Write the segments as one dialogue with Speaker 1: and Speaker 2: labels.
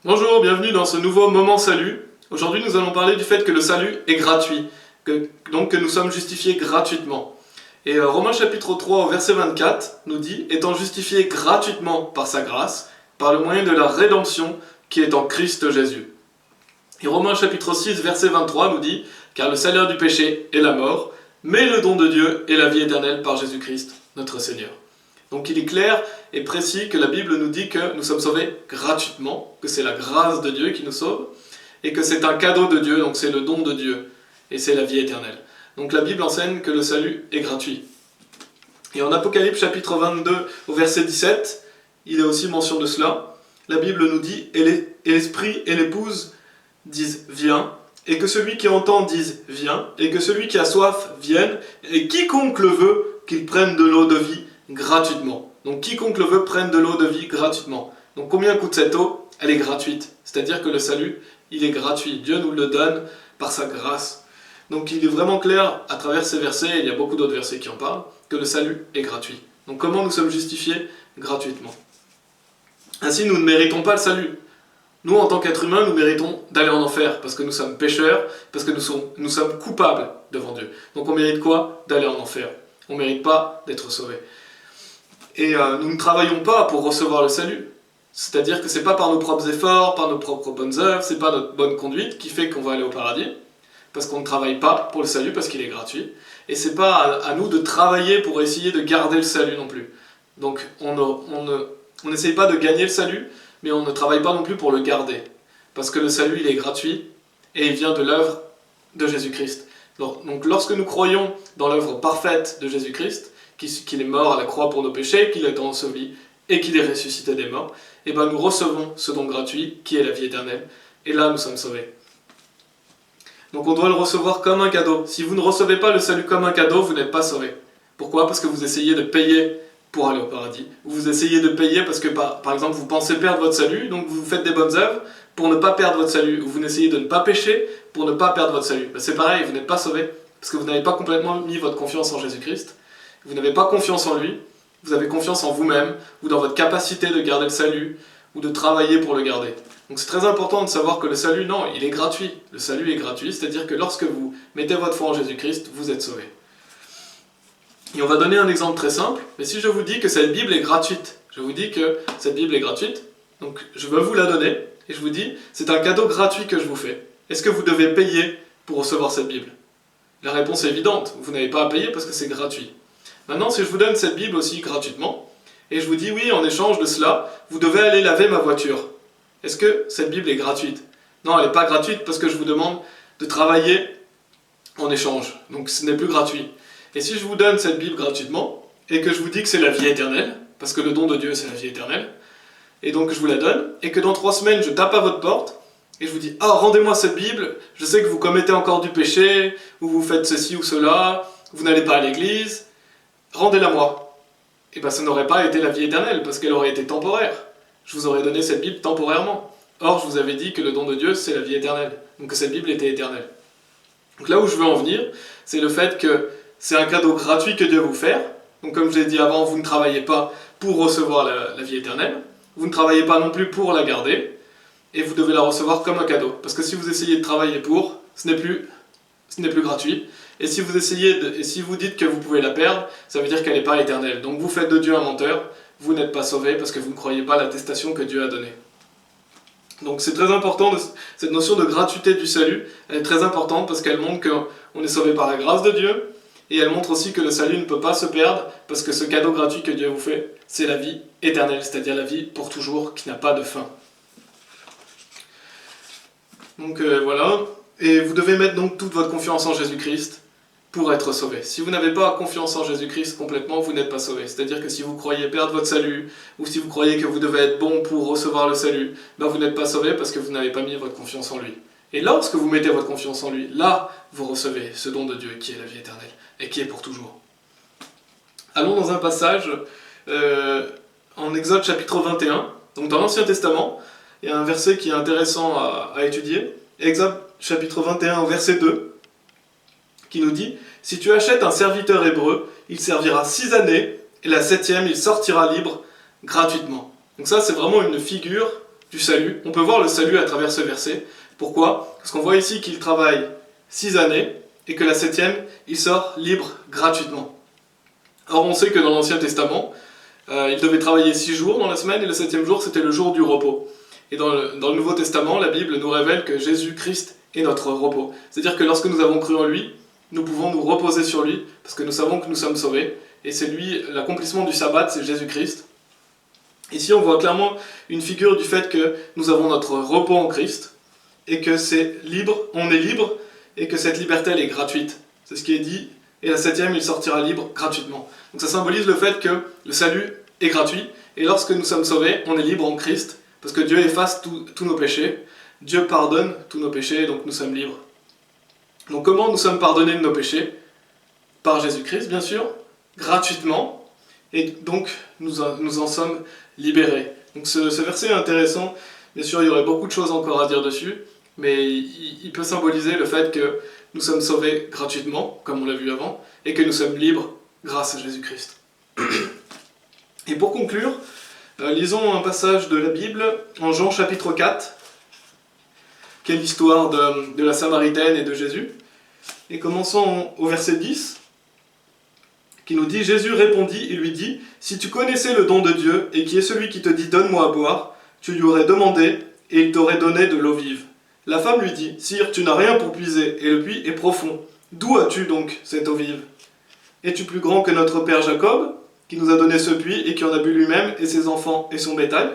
Speaker 1: Bonjour, bienvenue dans ce nouveau Moment Salut. Aujourd'hui, nous allons parler du fait que le salut est gratuit, donc que nous sommes justifiés gratuitement. Et Romains chapitre 3 au verset 24 nous dit « Étant justifiés gratuitement par sa grâce, par le moyen de la rédemption qui est en Christ Jésus. » Et Romains chapitre 6 verset 23 nous dit « Car le salaire du péché est la mort, mais le don de Dieu est la vie éternelle par Jésus-Christ, notre Seigneur. » Donc il est clair et précis que la Bible nous dit que nous sommes sauvés gratuitement, que c'est la grâce de Dieu qui nous sauve, et que c'est un cadeau de Dieu, donc c'est le don de Dieu, et c'est la vie éternelle. Donc la Bible enseigne que le salut est gratuit. Et en Apocalypse chapitre 22 au verset 17, il y a aussi mention de cela, la Bible nous dit « Et l'Esprit et l'épouse disent « Viens », et que celui qui entend dise « Viens », et que celui qui a soif vienne, et quiconque le veut, qu'il prenne de l'eau de vie gratuitement. Donc quiconque le veut prenne de l'eau de vie gratuitement. Donc combien coûte cette eau? Elle est gratuite. C'est-à-dire que le salut, il est gratuit. Dieu nous le donne par sa grâce. Donc il est vraiment clair à travers ces versets, et il y a beaucoup d'autres versets qui en parlent, que le salut est gratuit. Donc comment nous sommes justifiés? Gratuitement. Ainsi nous ne méritons pas le salut. Nous, en tant qu'êtres humains, nous méritons d'aller en enfer, parce que nous sommes pécheurs, parce que nous sommes coupables devant Dieu. Donc on mérite quoi? D'aller en enfer. On ne mérite pas d'être sauvés. Et nous ne travaillons pas pour recevoir le salut. C'est-à-dire que ce n'est pas par nos propres efforts, par nos propres bonnes œuvres, ce n'est pas notre bonne conduite qui fait qu'on va aller au paradis, parce qu'on ne travaille pas pour le salut, parce qu'il est gratuit. Et ce n'est pas à nous de travailler pour essayer de garder le salut non plus. Donc on n'essaye pas de gagner le salut, mais on ne travaille pas non plus pour le garder. Parce que le salut, il est gratuit, et il vient de l'œuvre de Jésus-Christ. Donc lorsque nous croyons dans l'œuvre parfaite de Jésus-Christ, qu'il est mort à la croix pour nos péchés, qu'il est enseveli et qu'il est ressuscité des morts, et ben nous recevons ce don gratuit qui est la vie éternelle. Et là, nous sommes sauvés. Donc on doit le recevoir comme un cadeau. Si vous ne recevez pas le salut comme un cadeau, vous n'êtes pas sauvés. Pourquoi? Parce que vous essayez de payer pour aller au paradis. Vous essayez de payer parce que, par exemple, vous pensez perdre votre salut, donc vous faites des bonnes œuvres pour ne pas perdre votre salut. Ou vous essayez de ne pas pécher pour ne pas perdre votre salut. Ben c'est pareil, vous n'êtes pas sauvés. Parce que vous n'avez pas complètement mis votre confiance en Jésus-Christ. Vous n'avez pas confiance en lui, vous avez confiance en vous-même, ou dans votre capacité de garder le salut, ou de travailler pour le garder. Donc c'est très important de savoir que le salut, non, il est gratuit. Le salut est gratuit, c'est-à-dire que lorsque vous mettez votre foi en Jésus-Christ, vous êtes sauvés. Et on va donner un exemple très simple, mais si je vous dis que cette Bible est gratuite, je vous dis que cette Bible est gratuite, donc je veux vous la donner, et je vous dis, c'est un cadeau gratuit que je vous fais. Est-ce que vous devez payer pour recevoir cette Bible? La réponse est évidente, vous n'avez pas à payer parce que c'est gratuit. Maintenant, si je vous donne cette Bible aussi gratuitement, et je vous dis oui, en échange de cela, vous devez aller laver ma voiture. Est-ce que cette Bible est gratuite? Non, elle n'est pas gratuite parce que je vous demande de travailler en échange. Donc ce n'est plus gratuit. Et si je vous donne cette Bible gratuitement, et que je vous dis que c'est la vie éternelle, parce que le don de Dieu c'est la vie éternelle, et donc je vous la donne, et que dans 3 semaines je tape à votre porte, et je vous dis « Ah, rendez-moi cette Bible, je sais que vous commettez encore du péché, ou vous faites ceci ou cela, vous n'allez pas à l'église, rendez-la moi. » Et bien ça n'aurait pas été la vie éternelle, parce qu'elle aurait été temporaire. Je vous aurais donné cette Bible temporairement. Or, je vous avais dit que le don de Dieu, c'est la vie éternelle. Donc que cette Bible était éternelle. Donc là où je veux en venir, c'est le fait que c'est un cadeau gratuit que Dieu vous fait. Donc comme je l'ai dit avant, vous ne travaillez pas pour recevoir la vie éternelle. Vous ne travaillez pas non plus pour la garder. Et vous devez la recevoir comme un cadeau. Parce que si vous essayez de travailler pour, ce n'est plus gratuit. Et si vous dites que vous pouvez la perdre, ça veut dire qu'elle n'est pas éternelle. Donc vous faites de Dieu un menteur, vous n'êtes pas sauvé parce que vous ne croyez pas l'attestation que Dieu a donnée. Donc c'est très important, cette notion de gratuité du salut, elle est très importante parce qu'elle montre qu'on est sauvé par la grâce de Dieu, et elle montre aussi que le salut ne peut pas se perdre parce que ce cadeau gratuit que Dieu vous fait, c'est la vie éternelle, c'est-à-dire la vie pour toujours qui n'a pas de fin. Donc voilà, et vous devez mettre donc toute votre confiance en Jésus-Christ pour être sauvé. Si vous n'avez pas confiance en Jésus-Christ complètement, vous n'êtes pas sauvé. C'est-à-dire que si vous croyez perdre votre salut, ou si vous croyez que vous devez être bon pour recevoir le salut, ben vous n'êtes pas sauvé parce que vous n'avez pas mis votre confiance en lui. Et lorsque vous mettez votre confiance en lui, là, vous recevez ce don de Dieu qui est la vie éternelle, et qui est pour toujours. Allons dans un passage en Exode chapitre 21, donc dans l'Ancien Testament, il y a un verset qui est intéressant à étudier. Exode chapitre 21 au verset 2, qui nous dit « Si tu achètes un serviteur hébreu, il servira 6 années, et la 7e, il sortira libre gratuitement. » Donc ça, c'est vraiment une figure du salut. On peut voir le salut à travers ce verset. Pourquoi? Parce qu'on voit ici qu'il travaille 6 années et que la 7e, il sort libre gratuitement. Or, on sait que dans l'Ancien Testament, il devait travailler 6 jours dans la semaine et le 7e jour, c'était le jour du repos. Et dans le Nouveau Testament, la Bible nous révèle que Jésus-Christ est notre repos. C'est-à-dire que lorsque nous avons cru en lui, nous pouvons nous reposer sur lui parce que nous savons que nous sommes sauvés. Et c'est lui, l'accomplissement du sabbat, c'est Jésus-Christ. Ici, on voit clairement une figure du fait que nous avons notre repos en Christ et que c'est libre, on est libre et que cette liberté, elle est gratuite. C'est ce qui est dit. Et la 7e, il sortira libre gratuitement. Donc ça symbolise le fait que le salut est gratuit. Et lorsque nous sommes sauvés, on est libre en Christ. Parce que Dieu efface tous nos péchés. Dieu pardonne tous nos péchés, donc nous sommes libres. Donc comment nous sommes pardonnés de nos péchés? Par Jésus-Christ, bien sûr, gratuitement. Et donc nous en sommes libérés. Donc ce verset est intéressant. Bien sûr, il y aurait beaucoup de choses encore à dire dessus. Mais il peut symboliser le fait que nous sommes sauvés gratuitement, comme on l'a vu avant, et que nous sommes libres grâce à Jésus-Christ. Et pour conclure, lisons un passage de la Bible en Jean chapitre 4, qui est l'histoire de la Samaritaine et de Jésus. Et commençons au verset 10, qui nous dit « Jésus répondit et lui dit, « Si tu connaissais le don de Dieu, et qui est celui qui te dit « Donne-moi à boire », tu lui aurais demandé, et il t'aurait donné de l'eau vive. » La femme lui dit, « Sire, tu n'as rien pour puiser, et le puits est profond. D'où as-tu donc cette eau vive? Es-tu plus grand que notre père Jacob, qui nous a donné ce puits, et qui en a bu lui-même, et ses enfants, et son bétail ?»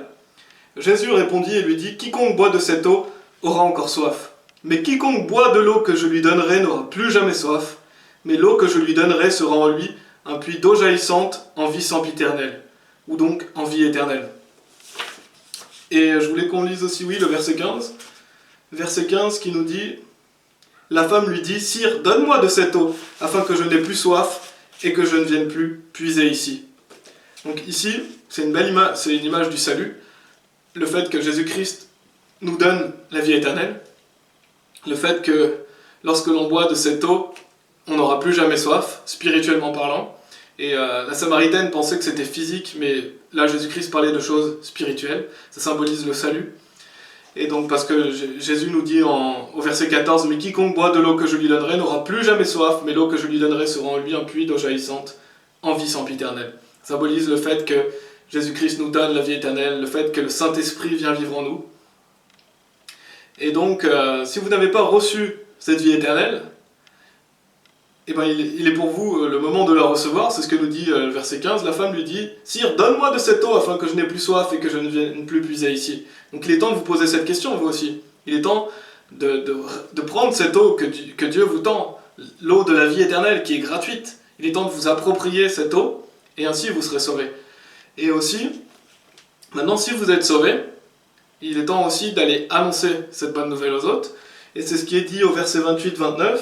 Speaker 1: Jésus répondit et lui dit, « Quiconque boit de cette eau aura encore soif. Mais quiconque boit de l'eau que je lui donnerai n'aura plus jamais soif. Mais l'eau que je lui donnerai sera en lui un puits d'eau jaillissante en vie sempiternelle. » Ou donc en vie éternelle. Et je voulais qu'on lise aussi, oui, le verset 15. Verset 15 qui nous dit « La femme lui dit, « Sire, donne-moi de cette eau, afin que je n'ai plus soif et que je ne vienne plus puiser ici. » Donc ici, c'est une belle image, c'est une image du salut. Le fait que Jésus-Christ nous donne la vie éternelle. Le fait que lorsque l'on boit de cette eau, on n'aura plus jamais soif, spirituellement parlant. Et la Samaritaine pensait que c'était physique, mais là Jésus-Christ parlait de choses spirituelles. Ça symbolise le salut. Et donc parce que Jésus nous dit au verset 14 « Mais quiconque boit de l'eau que je lui donnerai n'aura plus jamais soif, mais l'eau que je lui donnerai sera en lui un puits d'eau jaillissante en vie sempiternelle. » Ça symbolise le fait que Jésus-Christ nous donne la vie éternelle, le fait que le Saint-Esprit vient vivre en nous. Et donc, si vous n'avez pas reçu cette vie éternelle, eh ben, il est pour vous le moment de la recevoir. C'est ce que nous dit le verset 15. La femme lui dit « Sire, donne-moi de cette eau afin que je n'ai plus soif et que je ne vienne plus puiser ici. » Donc il est temps de vous poser cette question, vous aussi. Il est temps de prendre cette eau que Dieu vous tend, l'eau de la vie éternelle qui est gratuite. Il est temps de vous approprier cette eau et ainsi vous serez sauvés. Et aussi, maintenant si vous êtes sauvés, il est temps aussi d'aller annoncer cette bonne nouvelle aux autres. Et c'est ce qui est dit au verset 28-29.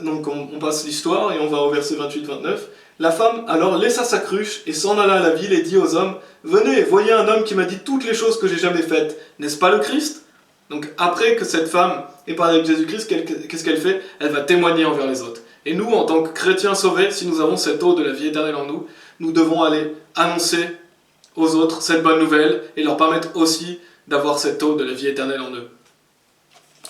Speaker 1: Donc on passe l'histoire et on va au verset 28-29. La femme alors laissa sa cruche et s'en alla à la ville et dit aux hommes « Venez, voyez un homme qui m'a dit toutes les choses que j'ai jamais faites. N'est-ce pas le Christ ?» Donc après que cette femme ait parlé avec Jésus-Christ, qu'est-ce qu'elle fait? Elle va témoigner envers les autres. Et nous, en tant que chrétiens sauvés, si nous avons cette eau de la vie éternelle en nous, nous devons aller annoncer aux autres cette bonne nouvelle et leur permettre aussi d'avoir cette eau de la vie éternelle en eux.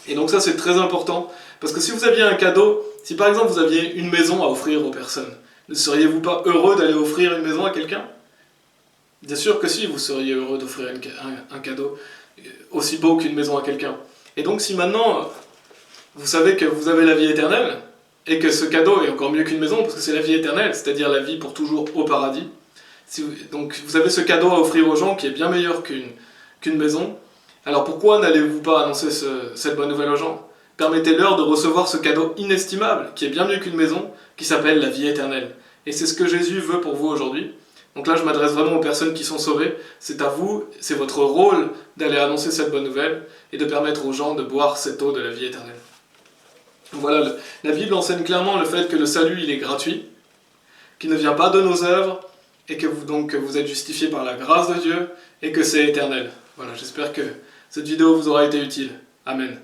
Speaker 1: Et donc ça c'est très important, parce que si vous aviez un cadeau, si par exemple vous aviez une maison à offrir aux personnes, ne seriez-vous pas heureux d'aller offrir une maison à quelqu'un? Bien sûr que si, vous seriez heureux d'offrir un cadeau aussi beau qu'une maison à quelqu'un. Et donc si maintenant vous savez que vous avez la vie éternelle, et que ce cadeau est encore mieux qu'une maison, parce que c'est la vie éternelle, c'est-à-dire la vie pour toujours au paradis, donc vous avez ce cadeau à offrir aux gens qui est bien meilleur qu'une maison, alors pourquoi n'allez-vous pas annoncer cette bonne nouvelle aux gens? Permettez-leur de recevoir ce cadeau inestimable, qui est bien mieux qu'une maison, qui s'appelle la vie éternelle. Et c'est ce que Jésus veut pour vous aujourd'hui. Donc là, je m'adresse vraiment aux personnes qui sont sauvées. C'est à vous, c'est votre rôle d'aller annoncer cette bonne nouvelle et de permettre aux gens de boire cette eau de la vie éternelle. Donc voilà, la Bible enseigne clairement le fait que le salut, il est gratuit, qu'il ne vient pas de nos œuvres, et que vous êtes justifiés par la grâce de Dieu, et que c'est éternel. Voilà, j'espère que cette vidéo vous aura été utile. Amen.